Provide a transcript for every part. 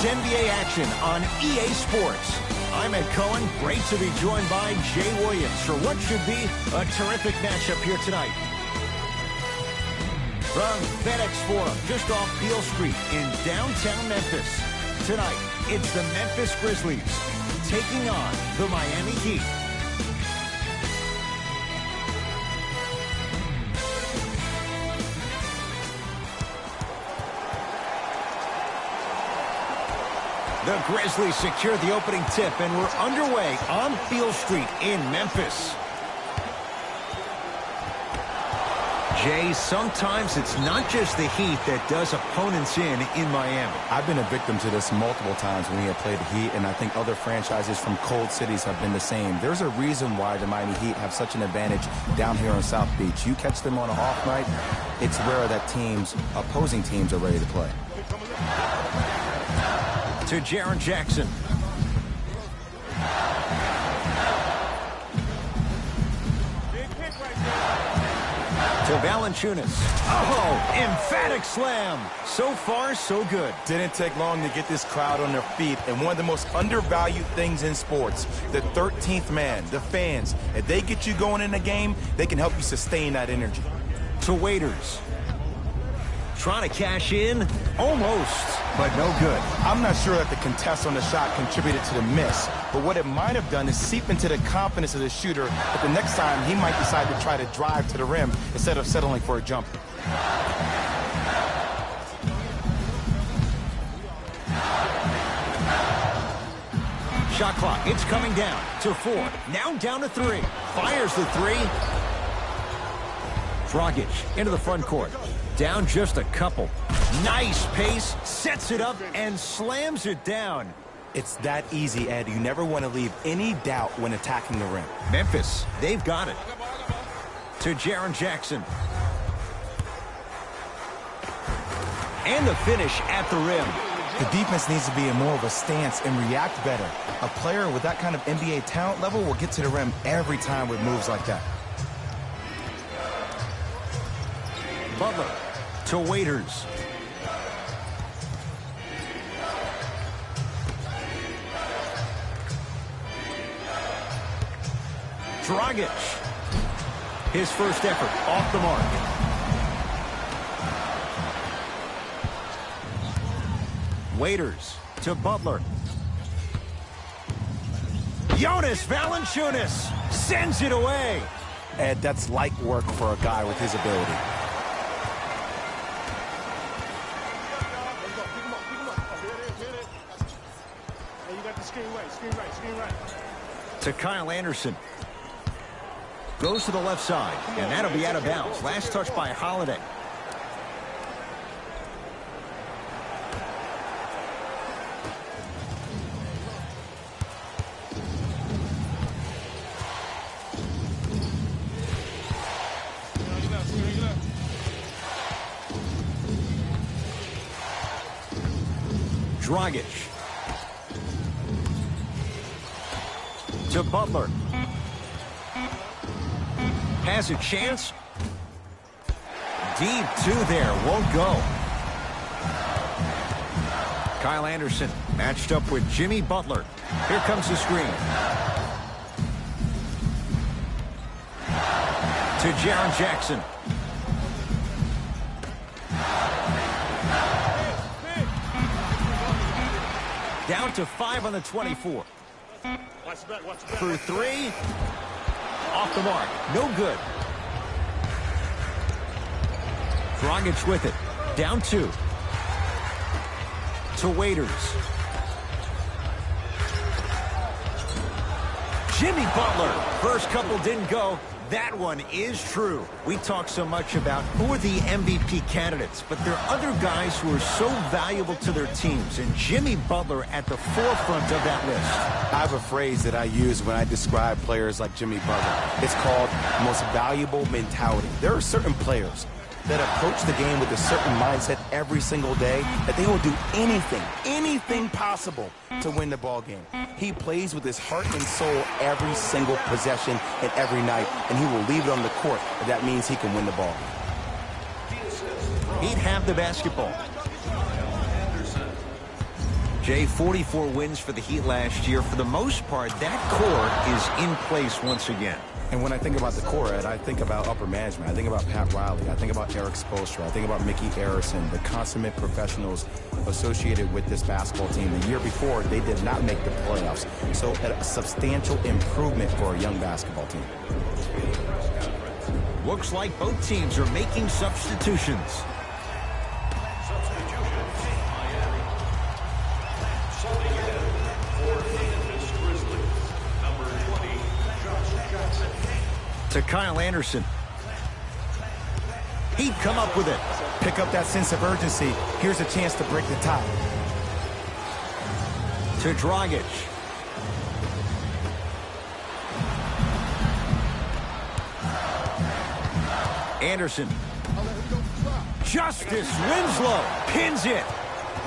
It's NBA action on EA Sports. I'm Ed Cohen. Great to be joined by Jay Williams for what should be a terrific matchup here tonight. From FedEx Forum, just off Beale Street in downtown Memphis. Tonight, it's the Memphis Grizzlies taking on the Miami Heat. The Grizzlies secured the opening tip, and we're underway on Beale Street in Memphis. Jay, sometimes it's not just the Heat that does opponents in Miami. I've been a victim to this multiple times when we have played the Heat, and I think other franchises from cold cities have been the same. There's a reason why the Miami Heat have such an advantage down here on South Beach. You catch them on an off night, it's rare that opposing teams are ready to play. To Jaren Jackson. To Valanciunas. Oh, emphatic slam. So far, so good. Didn't take long to get this crowd on their feet, and one of the most undervalued things in sports, the 13th man, the fans. If they get you going in the game, they can help you sustain that energy. To Waiters. Trying to cash in, almost, but no good. I'm not sure that the contest on the shot contributed to the miss, but what it might have done is seep into the confidence of the shooter, but the next time he might decide to try to drive to the rim instead of settling for a jumper. Shot clock, it's coming down to 4, now down to 3. Fires the 3. Dragic into the front court. Down just a couple. Nice pace, sets it up, and slams it down. It's that easy, Ed. You never want to leave any doubt when attacking the rim. Memphis, they've got it. To Jaren Jackson. And the finish at the rim. The defense needs to be in more of a stance and react better. A player with that kind of NBA talent level will get to the rim every time with moves like that. Butler to Waiters. Dragic. His first effort off the mark. Waiters to Butler. Jonas Valanciunas sends it away. Ed, that's light work for a guy with his ability. To Kyle Anderson. Goes to the left side, and that'll be out of bounds. Last touch by Holiday. Dragic. To Butler. Has a chance. Deep 2 there. Won't go. Kyle Anderson matched up with Jimmy Butler. Here comes the screen. To Jaren Jackson. Down to 5 on the 24. Through 3. Off the mark. No good. Dragic with it. Down 2. To Waiters. Jimmy Butler. First couple didn't go. That one is true. We talk so much about who are the MVP candidates, but there are other guys who are so valuable to their teams, and Jimmy Butler at the forefront of that list. I have a phrase that I use when I describe players like Jimmy Butler. It's called most valuable mentality. There are certain players that approach the game with a certain mindset every single day that they will do anything possible to win the ball game. He plays with his heart and soul every single possession and every night, and he will leave it on the court if that means he can win the ball. He'd have the basketball. Jay, 44 wins for the Heat last year. For the most part, that core is in place once again. And when I think about the core, Ed, I think about upper management. I think about Pat Riley. I think about Eric Spoelstra. I think about Mickey Arison, the consummate professionals associated with this basketball team. The year before, they did not make the playoffs. So a substantial improvement for a young basketball team. Looks like both teams are making substitutions. To Kyle Anderson. He'd come up with it. Pick up that sense of urgency. Here's a chance to break the tie. To Dragic. Anderson. Justice Winslow pins it.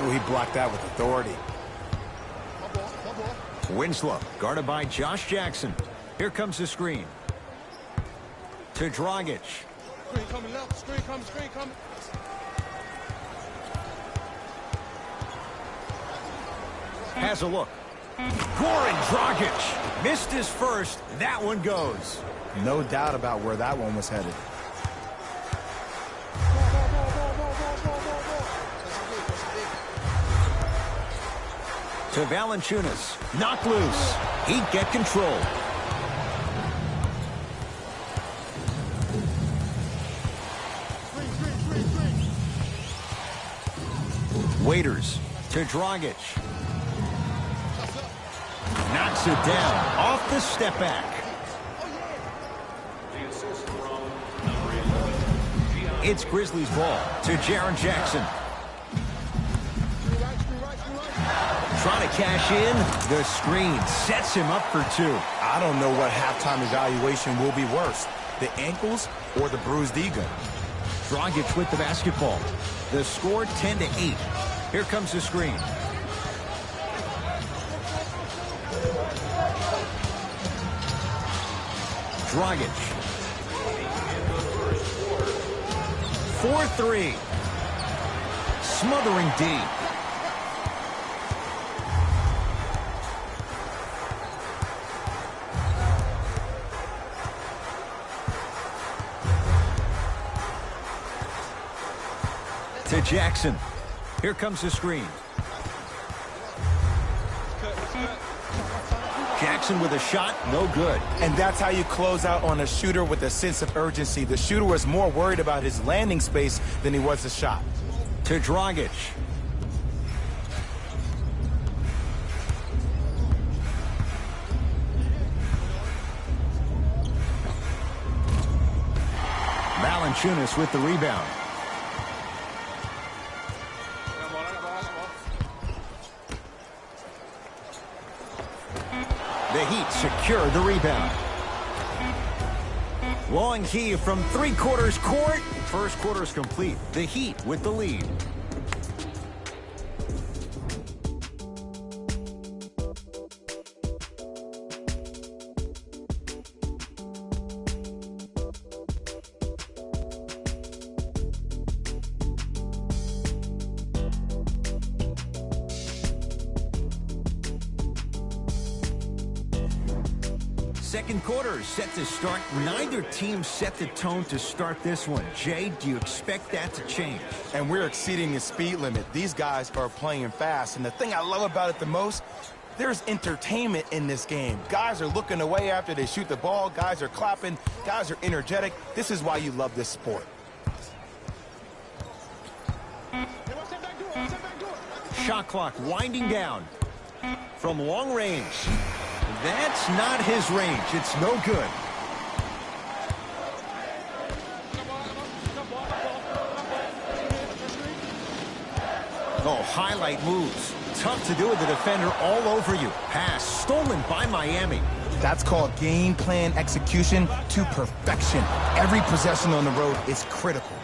Oh, he blocked that with authority. Winslow guarded by Josh Jackson. Here comes the screen. To Dragic. Screen coming left, screen coming. Has a look. Goran Dragic missed his first. That one goes. No doubt about where that one was headed. To Valanciunas. Knocked loose. He'd get control. Waiters to Dragic. Knocks it down off the step back. It's Grizzlies ball to Jaren Jackson. Trying to cash in. The screen sets him up for two. I don't know what halftime evaluation will be worse, the ankles or the bruised ego. Dragic with the basketball. The score 10-8. Here comes the screen. Dragic. 4-3. Smothering D. To Jackson. Here comes the screen. Jackson with a shot, no good. And that's how you close out on a shooter with a sense of urgency. The shooter was more worried about his landing space than he was the shot. To Dragic. Valanciunas with the rebound. The Heat secure the rebound. Long key from three-quarters court. First quarter's complete. The Heat with the lead. Second quarter is set to start. Neither team set the tone to start this one. Jay, do you expect that to change? And we're exceeding the speed limit. These guys are playing fast. And the thing I love about it the most, there's entertainment in this game. Guys are looking away after they shoot the ball. Guys are clapping. Guys are energetic. This is why you love this sport. Shot clock winding down. From long range. That's not his range. It's no good. Oh, highlight moves. Tough to do with the defender all over you. Pass stolen by Miami. That's called game plan execution to perfection. Every possession on the road is critical.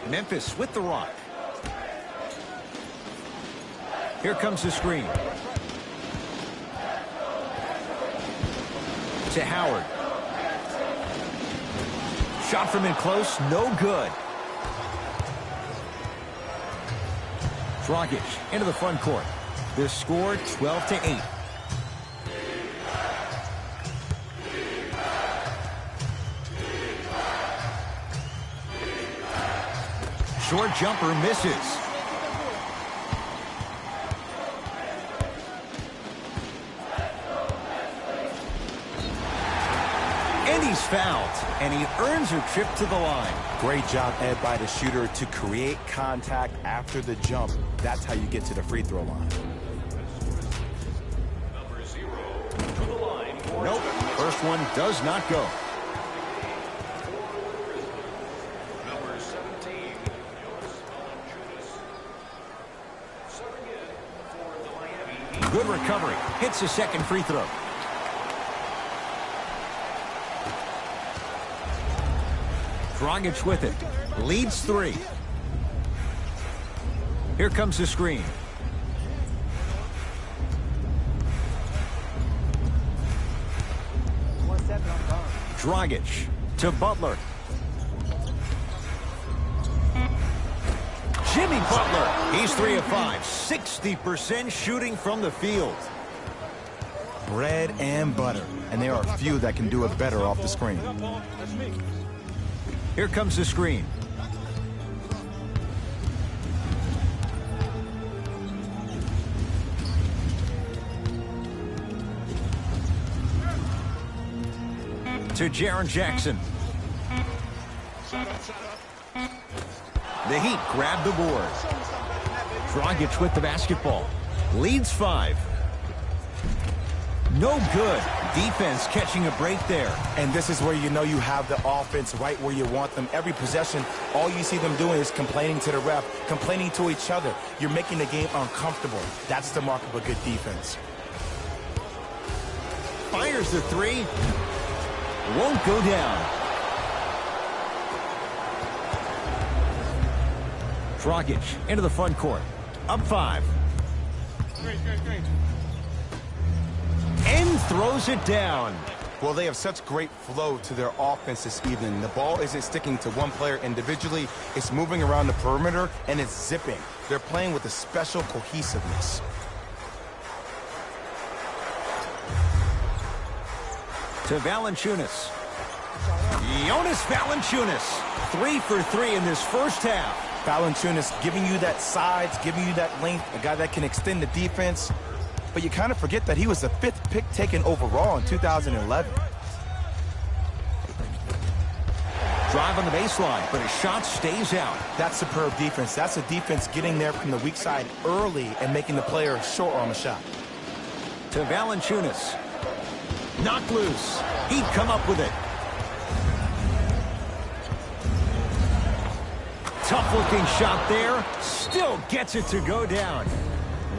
Memphis with the rock. Here comes the screen. To Howard. Shot from in close, no good. Dragic into the front court. The score 12-8. Short jumper misses. And he's fouled, and he earns a trip to the line. Great job, Ed, by the shooter to create contact after the jump. That's how you get to the free throw line. Nope, first one does not go. Good recovery. Hits the second free throw. Dragic with it. Leads 3. Here comes the screen. Dragic to Butler. Jimmy Butler. He's 3 of 5. 60% shooting from the field. Bread and butter. And there are few that can do it better off the screen. Here comes the screen. To Jaren Jackson. The Heat grab the board. Dragic with the basketball. Leads 5. No good. Defense catching a break there. And this is where you know you have the offense right where you want them. Every possession, all you see them doing is complaining to the ref, complaining to each other. You're making the game uncomfortable. That's the mark of a good defense. Fires the 3. Won't go down. Dragic into the front court. Up 5. And throws it down. Well, they have such great flow to their offense this evening. The ball isn't sticking to one player individually. It's moving around the perimeter, and it's zipping. They're playing with a special cohesiveness. To Valanciunas. Jonas Valanciunas. 3 for 3 in this first half. Valanciunas giving you that size, giving you that length, a guy that can extend the defense. But you kind of forget that he was the 5th pick taken overall in 2011. Drive on the baseline, but his shot stays out. That's superb defense. That's a defense getting there from the weak side early and making the player short on the shot. To Valanciunas. Knocked loose. He'd come up with it. Tough-looking shot there. Still gets it to go down.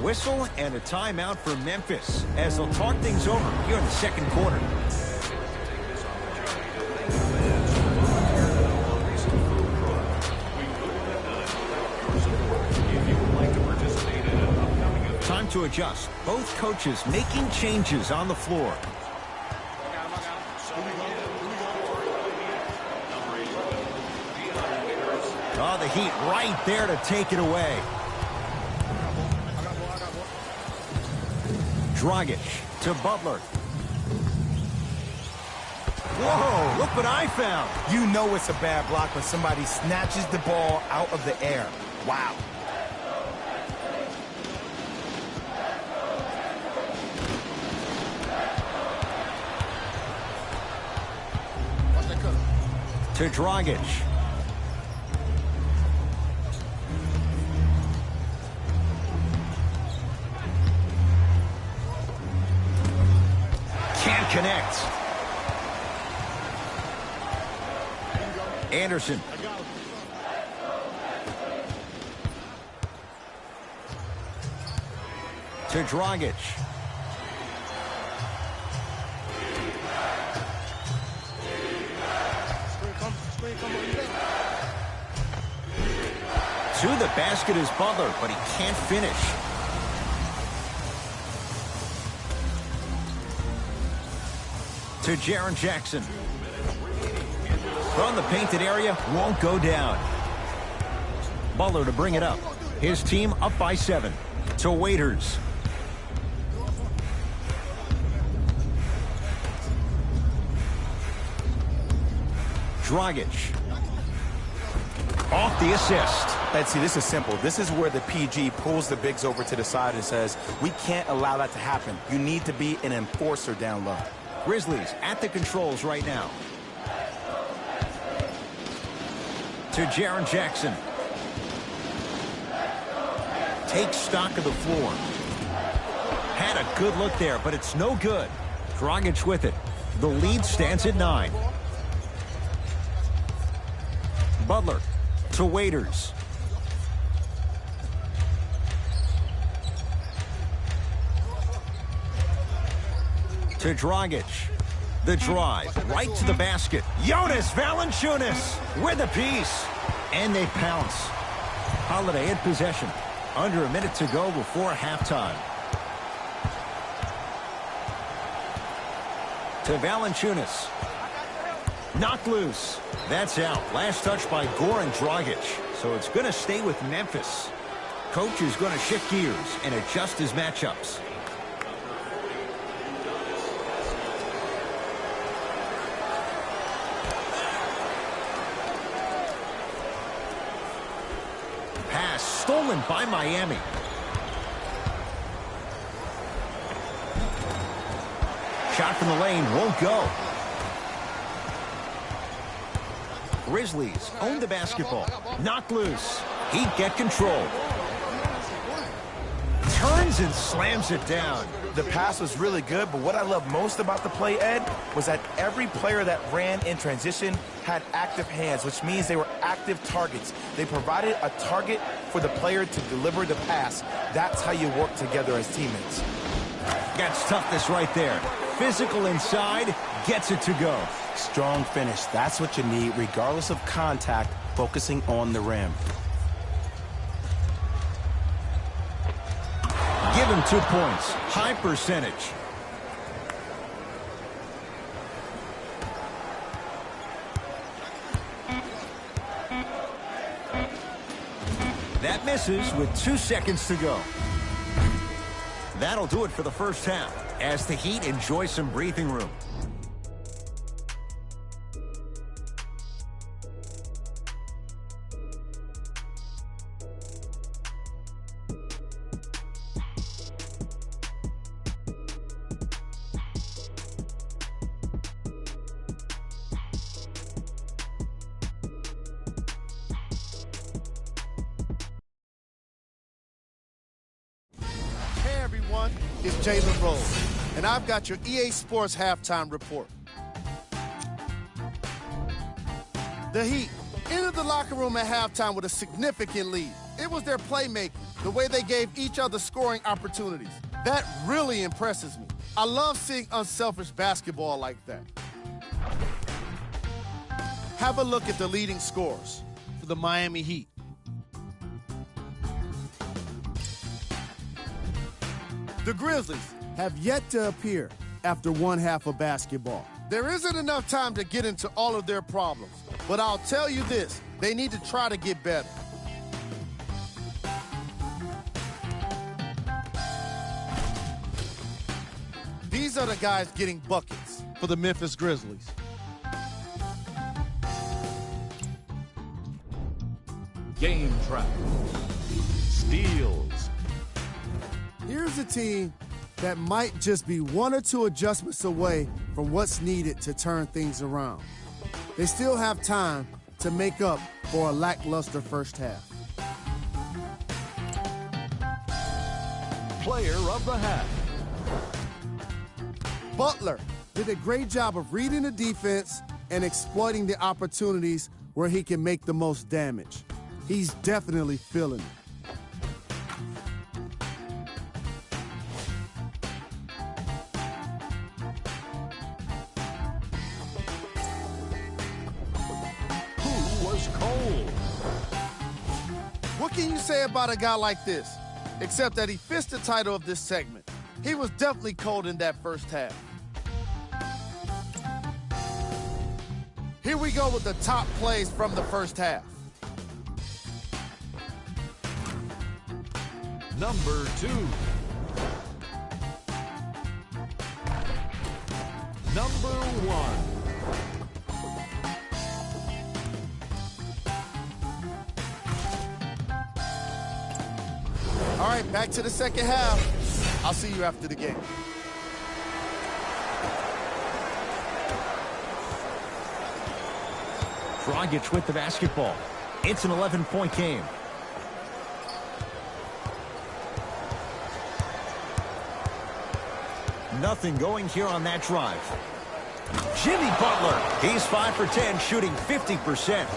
Whistle and a timeout for Memphis as they'll talk things over here in the second quarter. Time to adjust. Both coaches making changes on the floor. Oh, the Heat right there to take it away. Dragic to Butler. Whoa, look what I found. You know it's a bad block when somebody snatches the ball out of the air. Wow. To Dragic. Can't connect. Anderson. To Dragic. To the basket is Butler, but he can't finish. To Jaren Jackson. From the painted area, won't go down. Butler to bring it up. His team up by 7. To Waiters. Dragic. Off the assist. And see, this is simple. This is where the PG pulls the bigs over to the side and says, we can't allow that to happen. You need to be an enforcer down low. Grizzlies at the controls right now. To Jaren Jackson. Takes stock of the floor. Had a good look there, but it's no good. Dragic with it. The lead stands at 9. Butler to Waiters. To Dragic. The drive right to the basket. Jonas Valanciunas with a piece. And they pounce. Holiday in possession. Under a minute to go before halftime. To Valanciunas. Knocked loose. That's out. Last touch by Goran Dragic. So it's going to stay with Memphis. Coach is going to shift gears and adjust his matchups. Pass stolen by Miami. Shot from the lane won't go. Grizzlies own the basketball. Knocked loose. Heat get control. Turns and slams it down. The pass was really good, but what I love most about the play, Ed, was that every player that ran in transition had active hands, which means they were active targets. They provided a target for the player to deliver the pass. That's how you work together as teammates. That's toughness right there. Physical inside, gets it to go. Strong finish. That's what you need, regardless of contact, focusing on the rim. Give him 2 points. High percentage. That misses with 2 seconds to go. That'll do it for the first half as the Heat enjoy some breathing room. It's Jalen Rose, and I've got your EA Sports halftime report. The Heat entered the locker room at halftime with a significant lead. It was their playmaking, the way they gave each other scoring opportunities. That really impresses me. I love seeing unselfish basketball like that. Have a look at the leading scorers for the Miami Heat. The Grizzlies have yet to appear after one half of basketball. There isn't enough time to get into all of their problems, but I'll tell you this, they need to try to get better. These are the guys getting buckets for the Memphis Grizzlies. Game trap. Steals. Here's a team that might just be 1 or 2 adjustments away from what's needed to turn things around. They still have time to make up for a lackluster first half. Player of the half. Butler did a great job of reading the defense and exploiting the opportunities where he can make the most damage. He's definitely feeling it. What can you say about a guy like this? Except that he fits the title of this segment. He was definitely cold in that first half. Here we go with the top plays from the first half. Number 2. Number 1. All right, back to the second half. I'll see you after the game. Dragic with the basketball. It's an 11-point game. Nothing going here on that drive. Jimmy Butler. He's 5 for 10, shooting 50%.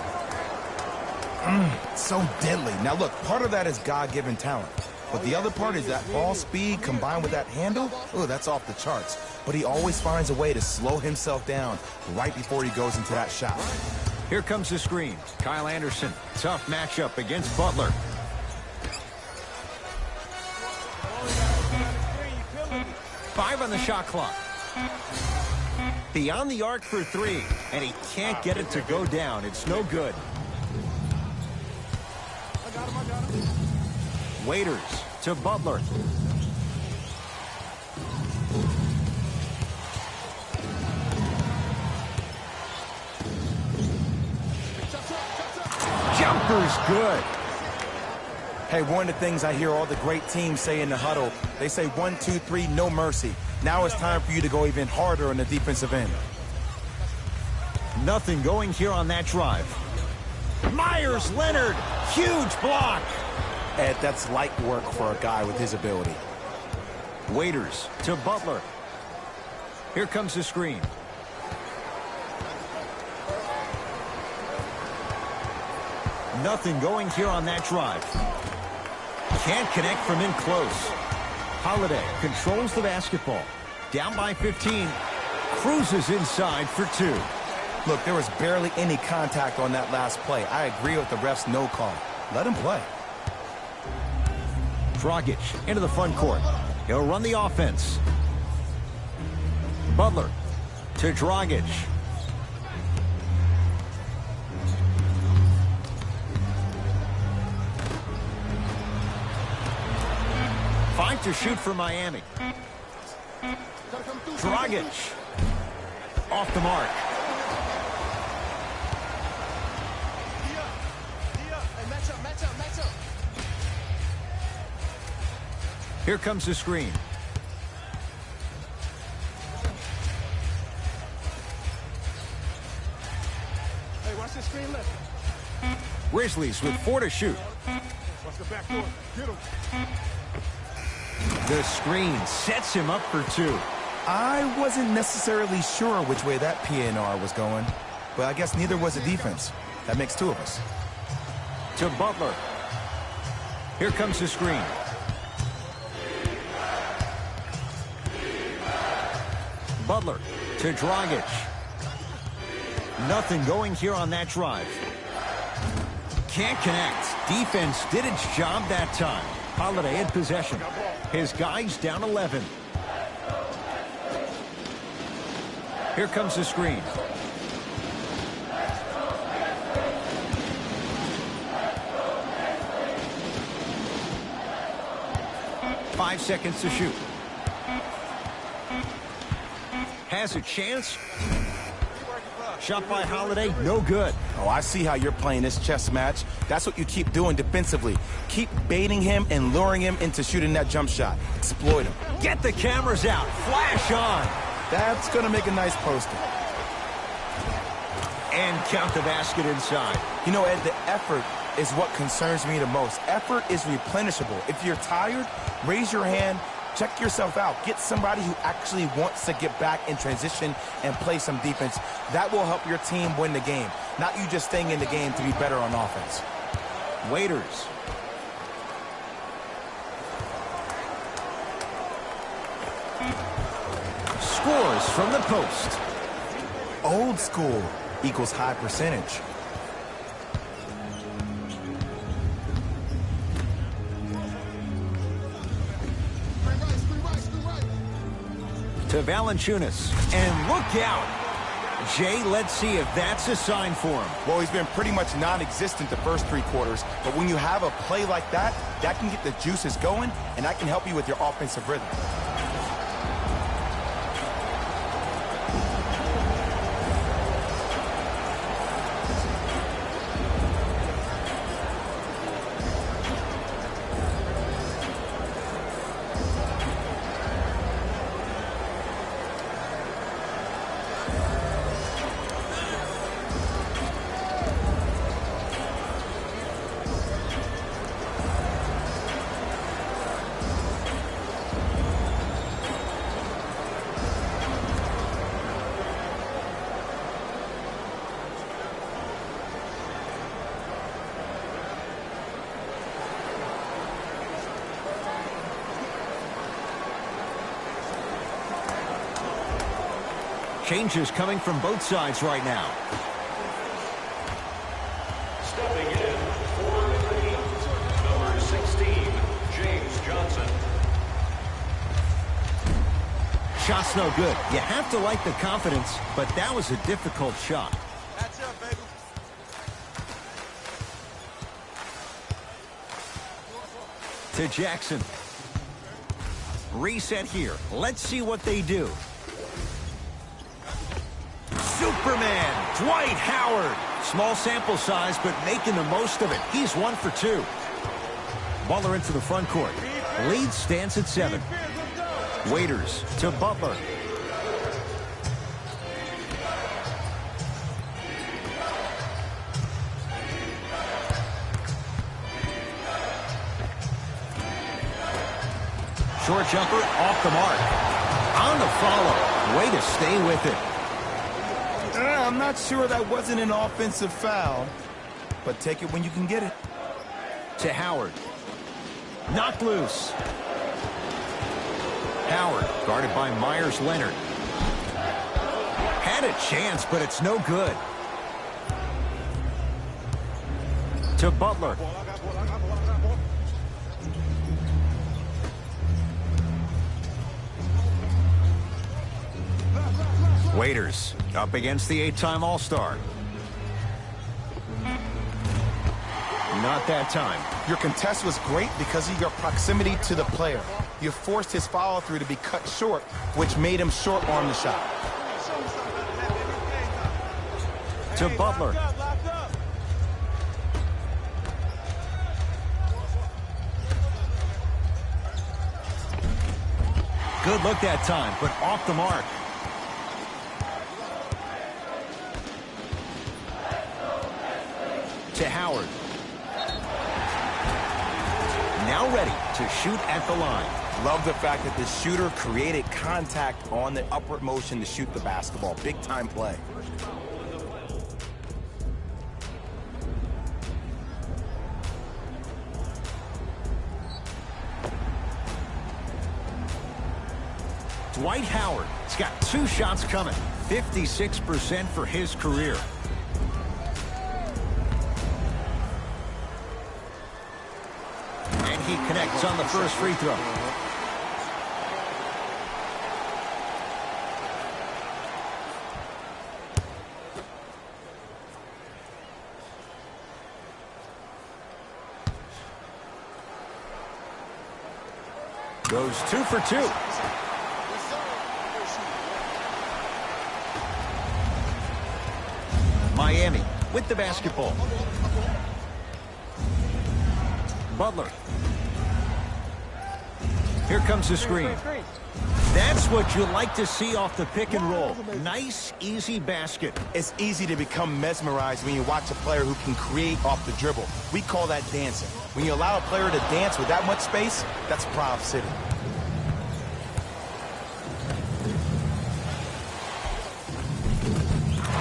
So deadly. Now, look, part of that is God-given talent. But the other part is that ball speed combined with that handle. Oh, that's off the charts. But he always finds a way to slow himself down right before he goes into that shot. Here comes the screen. Kyle Anderson. Tough matchup against Butler. Five on the shot clock. Beyond the arc for 3, and he can't get it to go down. It's no good. Waiters to Butler. Jumper's good. Hey, one of the things I hear all the great teams say in the huddle, they say 1, 2, 3, no mercy. Now it's time for you to go even harder on the defensive end. Nothing going here on that drive. Myers Leonard, huge block. Ed, that's light work for a guy with his ability. Waiters to Butler. Here comes the screen. Nothing going here on that drive. Can't connect from in close. Holiday controls the basketball. Down by 15. Cruises inside for 2. Look, there was barely any contact on that last play. I agree with the ref's no call. Let him play. Dragic into the front court. He'll run the offense. Butler to Dragic. Five to shoot for Miami. Dragic off the mark. Here comes the screen. Hey, watch this screen left. Grizzlies with 4 to shoot. Watch the back door. Get him. The screen sets him up for 2. I wasn't necessarily sure which way that PNR was going, but I guess neither was the defense. That makes 2 of us. To Butler. Here comes the screen. Butler to Dragic. Nothing going here on that drive. Can't connect. Defense did its job that time. Holiday in possession. His guys down 11. Here comes the screen. Five seconds to shoot. Has a chance. Shot by Holiday, no good. Oh, I see how you're playing this chess match. That's what you keep doing defensively. Keep baiting him and luring him into shooting that jump shot. Exploit him. Get the cameras out. Flash on. That's going to make a nice poster. And count the basket inside. You know, Ed, the effort is what concerns me the most. Effort is replenishable. If you're tired, raise your hand. Check yourself out. Get somebody who actually wants to get back in transition and play some defense. That will help your team win the game, not you just staying in the game to be better on offense. Waiters. Scores from the post. Old school equals high percentage. To Valanciunas, and look out. Jay, let's see if that's a sign for him. Well, he's been pretty much non-existent the first 3 quarters, but when you have a play like that, that can get the juices going, and that can help you with your offensive rhythm. Changes coming from both sides right now. Stepping in for the Heat, number 16, James Johnson. Shot's no good. You have to like the confidence, but that was a difficult shot. That's up, baby. To Jackson. Reset here. Let's see what they do. Superman, Dwight Howard. Small sample size, but making the most of it. He's 1 for 2. Butler into the front court. Lead stands at 7. Waiters to Butler. Short jumper off the mark. On the follow. Way to stay with it. I'm not sure that wasn't an offensive foul, but take it when you can get it. To Howard. Knocked loose. Howard guarded by Myers-Leonard. Had a chance, but it's no good. To Butler. Waiters up against the 8-time All-Star. Not that time. Your contest was great because of your proximity to the player. You forced his follow-through to be cut short, which made him short-arm the shot. To Butler. Good look that time, but off the mark. To Howard. Now ready to shoot at the line. Love the fact that the shooter created contact on the upward motion to shoot the basketball. Big time play. Dwight Howard has got 2 shots coming. 56% for his career. And he connects on the first free throw. Goes 2 for 2. Miami with the basketball. Butler. Here comes the screen. That's what you like to see off the pick and roll. Nice, easy basket. It's easy to become mesmerized when you watch a player who can create off the dribble. We call that dancing. When you allow a player to dance with that much space, that's Prob City.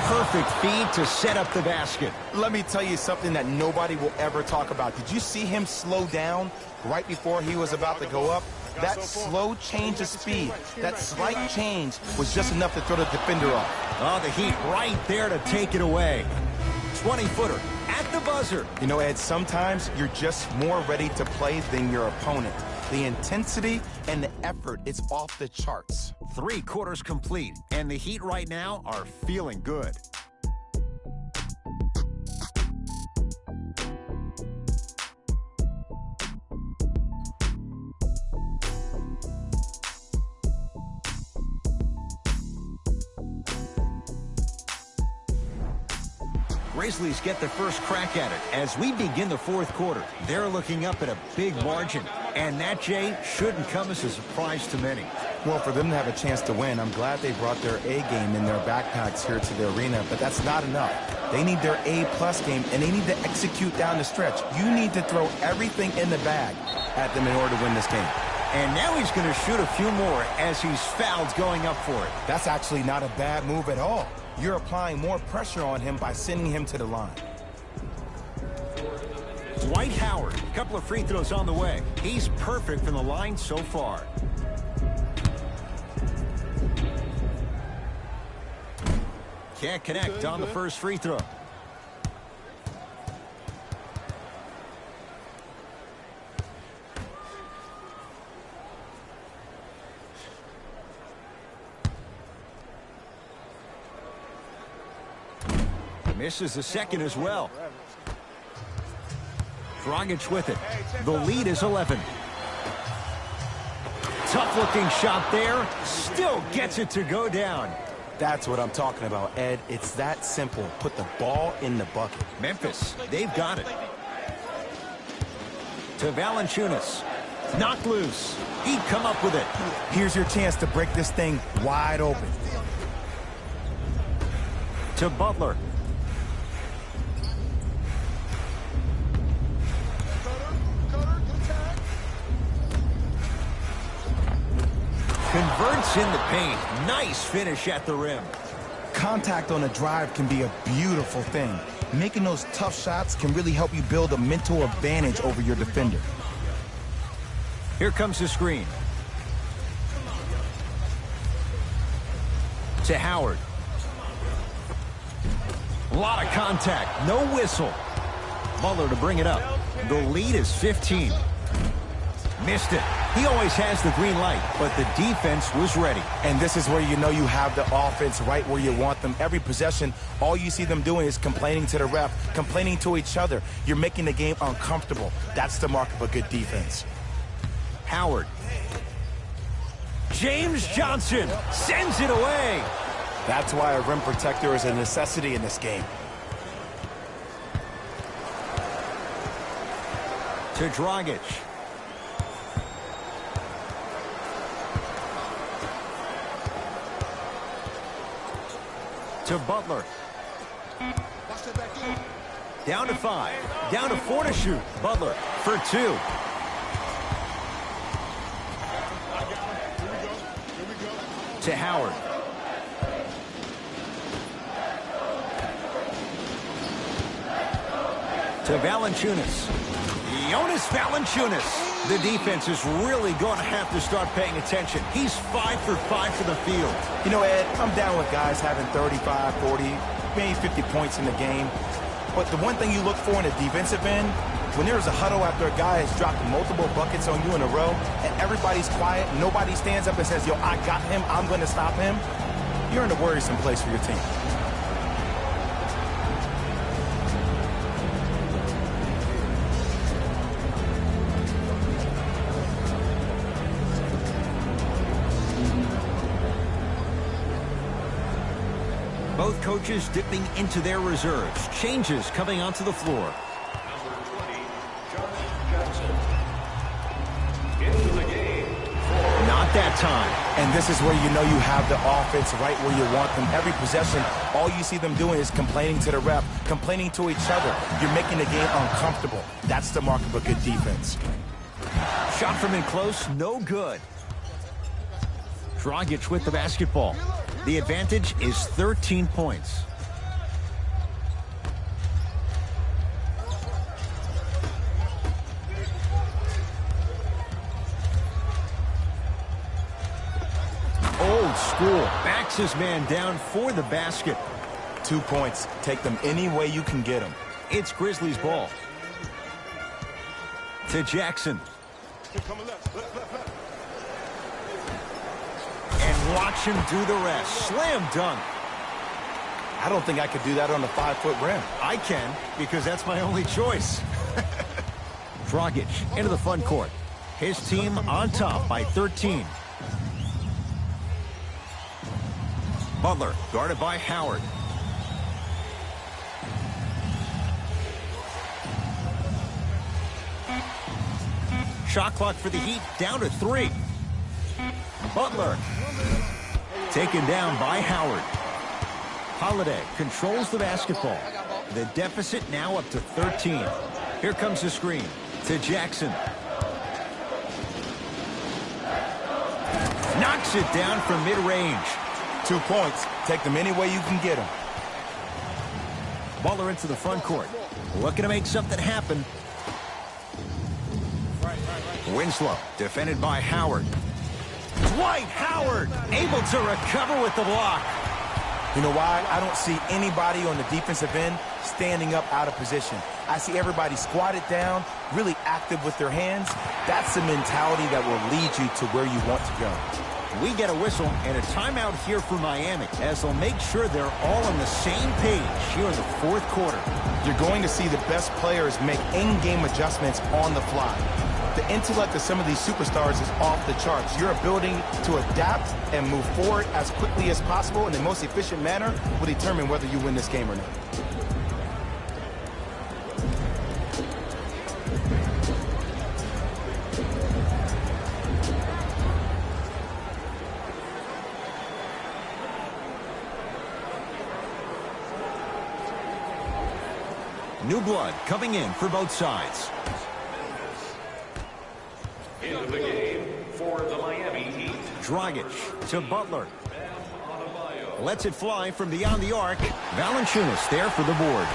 Perfect feed to set up the basket. Let me tell you something that nobody will ever talk about. Did you see him slow down right before he was about to go up? That slow change of speed, that slight change was just enough to throw the defender off. Oh, the Heat right there to take it away. 20-footer at the buzzer. You know, Ed, sometimes you're just more ready to play than your opponent. The intensity and the effort, it's off the charts. 3 quarters complete, and the Heat right now are feeling good. Grizzlies get the first crack at it as we begin the 4th quarter. They're looking up at a big margin, and that, Jay, shouldn't come as a surprise to many. Well, for them to have a chance to win, I'm glad they brought their A game in their backpacks here to the arena, but that's not enough. They need their A-plus game, and they need to execute down the stretch. You need to throw everything in the bag at them in order to win this game. And now he's going to shoot a few more as he's fouled going up for it. That's actually not a bad move at all. You're applying more pressure on him by sending him to the line. Dwight Howard, a couple of free throws on the way. He's perfect from the line so far. Can't connect on the first free throw. Misses the second as well. Dragic with it. The lead is 11. Tough-looking shot there. Still gets it to go down. That's what I'm talking about, Ed. It's that simple. Put the ball in the bucket. Memphis, they've got it. To Valanciunas. Knocked loose. He'd come up with it. Here's your chance to break this thing wide open. To Butler. Converts in the paint. Nice finish at the rim. Contact on a drive can be a beautiful thing. Making those tough shots can really help you build a mental advantage over your defender. Here comes the screen. To Howard. A lot of contact. No whistle. Butler to bring it up. The lead is 15. Missed it. He always has the green light, but the defense was ready. And this is where you know you have the offense right where you want them. Every possession, all you see them doing is complaining to the ref, complaining to each other. You're making the game uncomfortable. That's the mark of a good defense. Howard. James Johnson sends it away. That's why a rim protector is a necessity in this game. To Dragic. To Butler. Down to 5. Down to 4 to shoot. Butler for 2. To Howard. To Valanciunas. Jonas Valanciunas. The defense is really going to have to start paying attention. He's 5 for 5 for the field. You know, Ed, I'm down with guys having 35, 40, maybe 50 points in the game. But the one thing you look for in a defensive end, when there's a huddle after a guy has dropped multiple buckets on you in a row, and everybody's quiet, nobody stands up and says, yo, I got him, I'm going to stop him, you're in a worrisome place for your team. Both coaches dipping into their reserves. Changes coming onto the floor. Number 20, Josh Jackson. Into the game. Not that time. And this is where you know you have the offense right where you want them. Every possession, all you see them doing is complaining to the ref, complaining to each other. You're making the game uncomfortable. That's the mark of a good defense. Shot from in close, no good. Dragic with the basketball. The advantage is 13 points. Old school. Backs his man down for the basket. 2 points. Take them any way you can get them. It's Grizzlies ball. To Jackson. Coming left. Left. And watch him do the rest. Slam dunk. I don't think I could do that on a 5-foot rim. I can, because that's my only choice. Dragic into the front court. His team on top by 13. Butler guarded by Howard. Shot clock for the Heat down to 3. Butler taken down by Howard. Holiday controls the basketball. The deficit now up to 13. Here comes the screen to Jackson. Knocks it down from mid-range. 2 points. Take them any way you can get them. Butler into the front court. Looking to make something happen. Winslow defended by Howard. Dwight Howard able to recover with the block. You know why? I don't see anybody on the defensive end standing up out of position. I see everybody squatted down, really active with their hands. That's the mentality that will lead you to where you want to go. We get a whistle and a timeout here for Miami as they'll make sure they're all on the same page here in the fourth quarter. You're going to see the best players make in-game adjustments on the fly. The intellect of some of these superstars is off the charts. Your ability to adapt and move forward as quickly as possible in the most efficient manner will determine whether you win this game or not. New blood coming in for both sides. Into the game for the Miami Heat. Dragic to Butler. Lets it fly from beyond the arc. Valanciunas there for the board.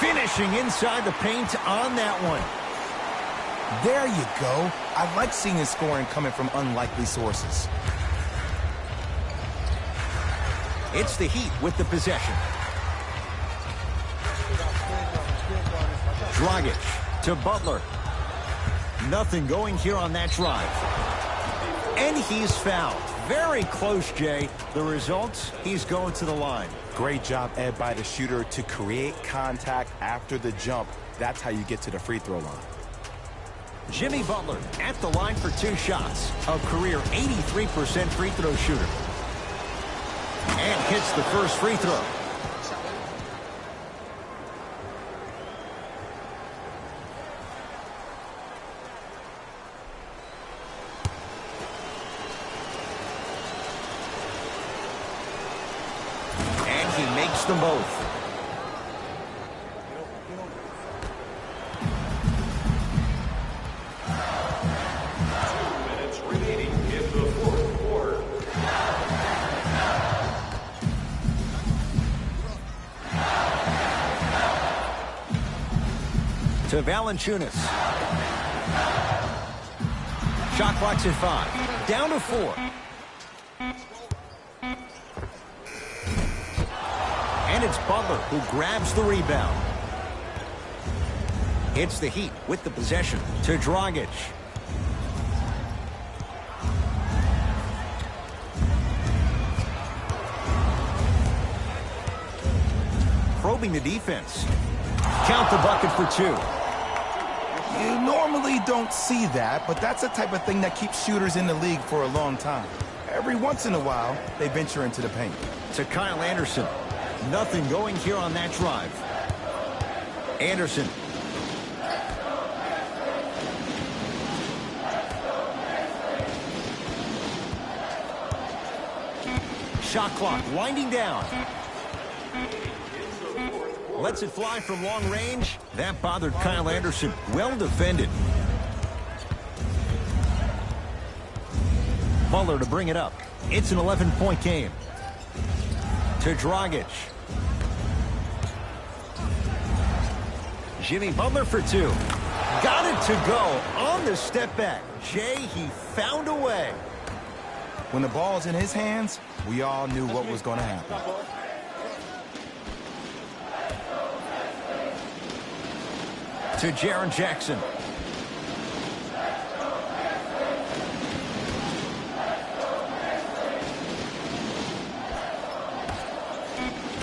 Finishing inside the paint on that one. There you go. I like seeing his scoring coming from unlikely sources. It's the Heat with the possession. Dragic to Butler. Nothing going here on that drive. And he's fouled. Very close, Jay. The result, he's going to the line. Great job, Ed, by the shooter to create contact after the jump. That's how you get to the free throw line. Jimmy Butler at the line for 2 shots. A career 83% free throw shooter. And hits the first free throw. And he makes them both. To Valanciunas. Shot clock's at 5. Down to 4. And it's Butler who grabs the rebound. It's the Heat with the possession to Dragic. Probing the defense. Count the bucket for 2. You normally don't see that, but that's the type of thing that keeps shooters in the league for a long time. Every once in a while, they venture into the paint. To Kyle Anderson. Nothing going here on that drive. Anderson. Shot clock winding down. Lets it fly from long range. That bothered Kyle Anderson. Well defended. Butler to bring it up. It's an 11-point game. To Dragic. Jimmy Butler for 2. Got it to go on the step back. Jay, he found a way. When the ball's in his hands, we all knew what was going to happen. To Jaren Jackson.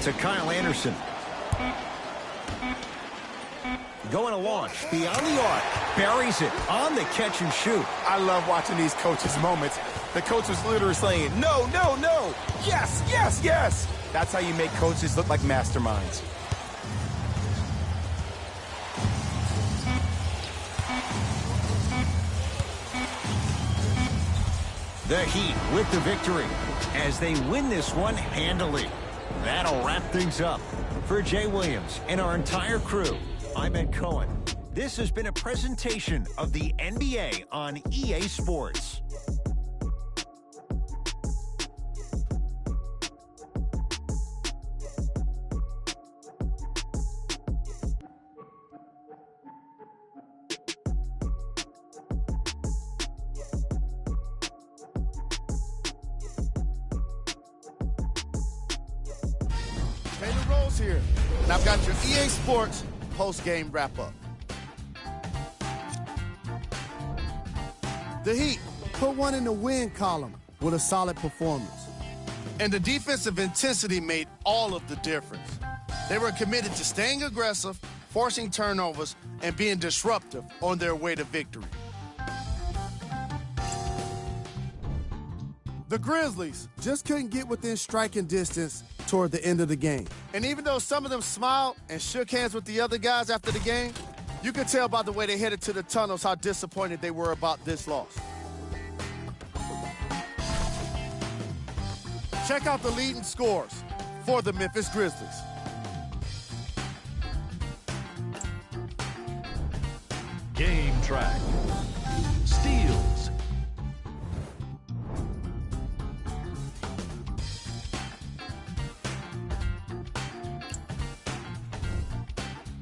To Kyle Anderson. Going to launch beyond the arc. Buries it on the catch and shoot. I love watching these coaches' moments. The coach was literally saying, no, no, no. Yes, yes, yes. That's how you make coaches look like masterminds. The Heat with the victory as they win this one handily. That'll wrap things up. For Jay Williams and our entire crew, I'm Ed Cohen. This has been a presentation of the NBA on EA Sports. Jalen Rose here, and I've got your EA Sports post-game wrap-up. The Heat put one in the win column with a solid performance. And the defensive intensity made all of the difference. They were committed to staying aggressive, forcing turnovers, and being disruptive on their way to victory. The Grizzlies just couldn't get within striking distance toward the end of the game. And even though some of them smiled and shook hands with the other guys after the game, you could tell by the way they headed to the tunnels how disappointed they were about this loss. Check out the leading scores for the Memphis Grizzlies. Game track. Steals.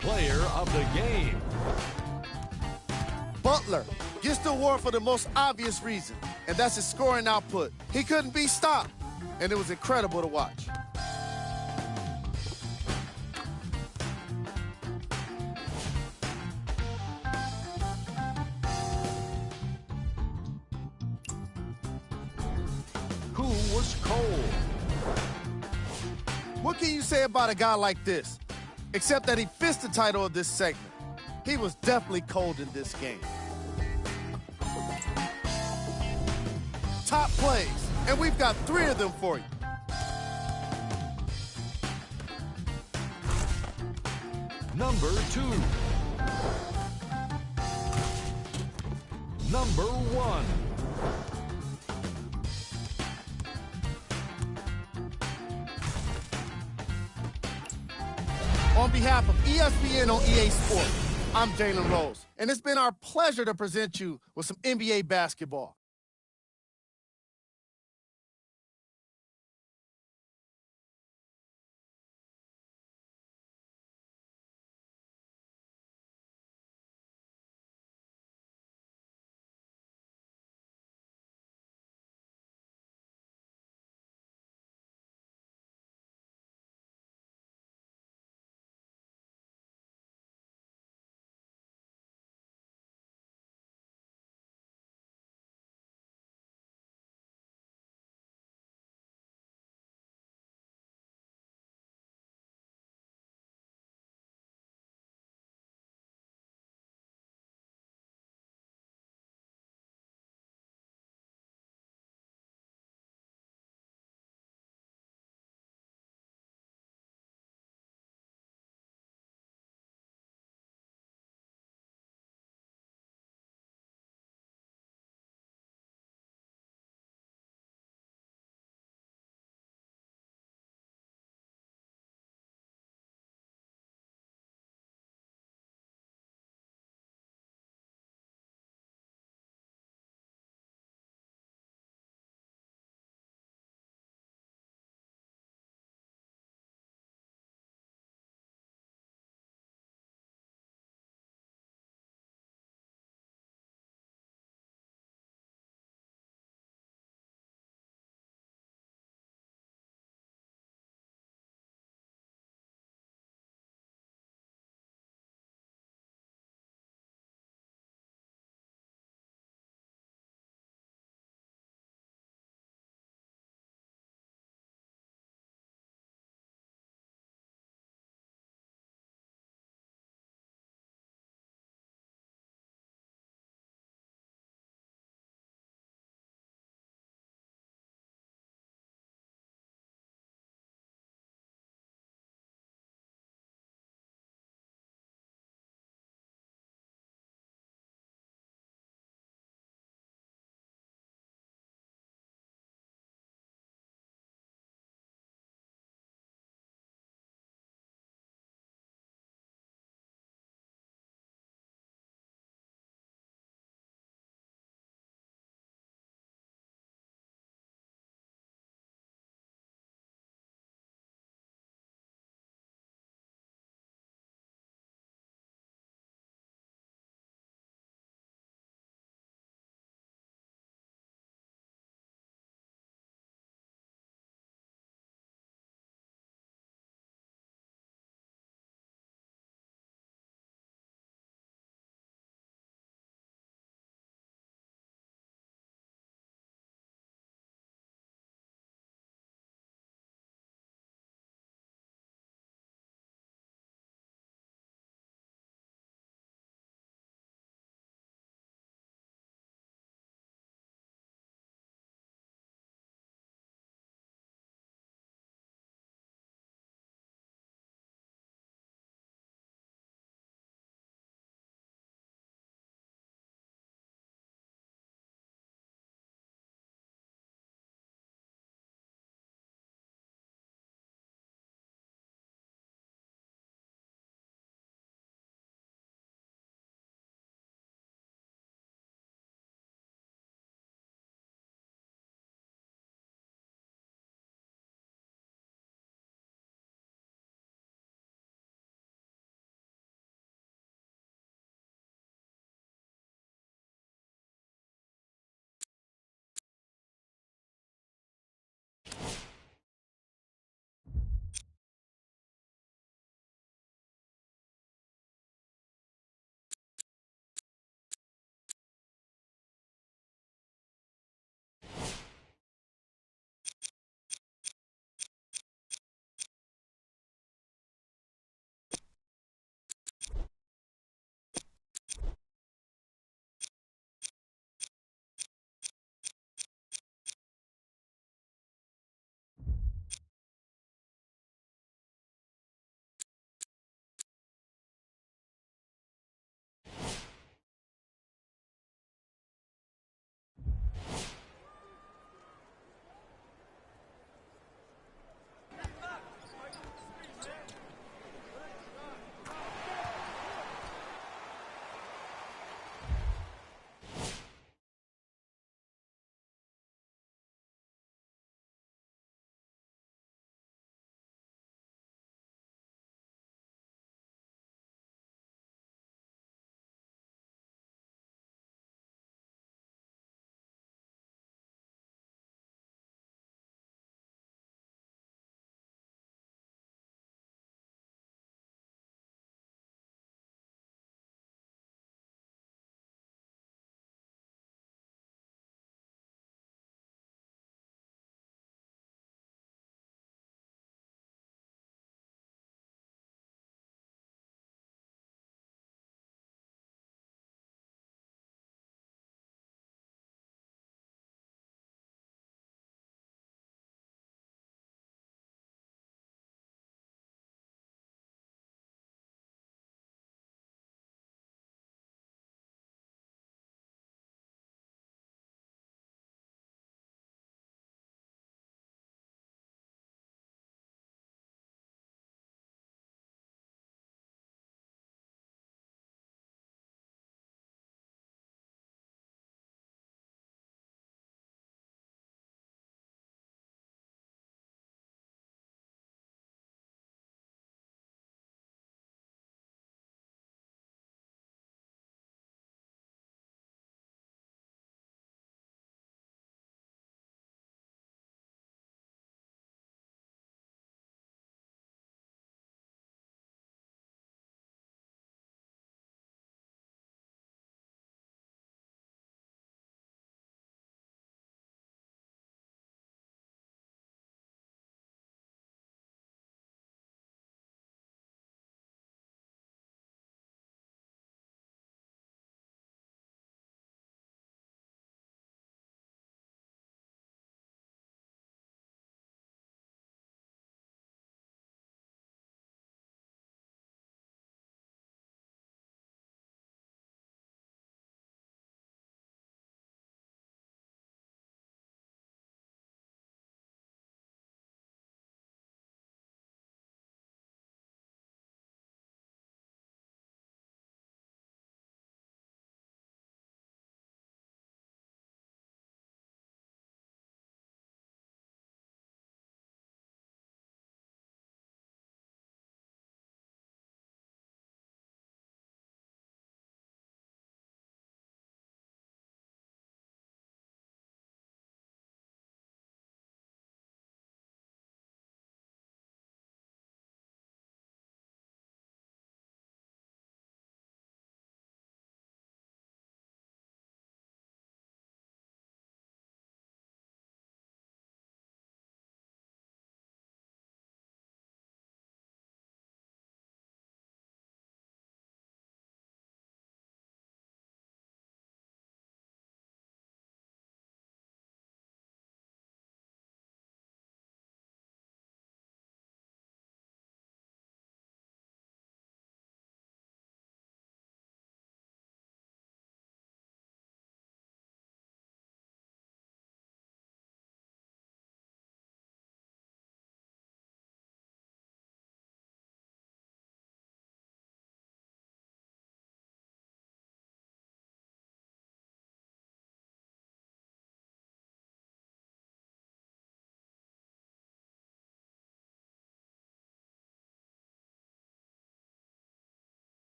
Player of the game. Butler gets the award for the most obvious reason, and that's his scoring output. He couldn't be stopped, and it was incredible to watch. Who was cold? What can you say about a guy like this? Except that he fits the title of this segment. He was definitely cold in this game. Top plays, and we've got 3 of them for you. Number 2. Number 1. On behalf of ESPN on EA Sports, I'm Jalen Rose, and it's been our pleasure to present you with some NBA basketball.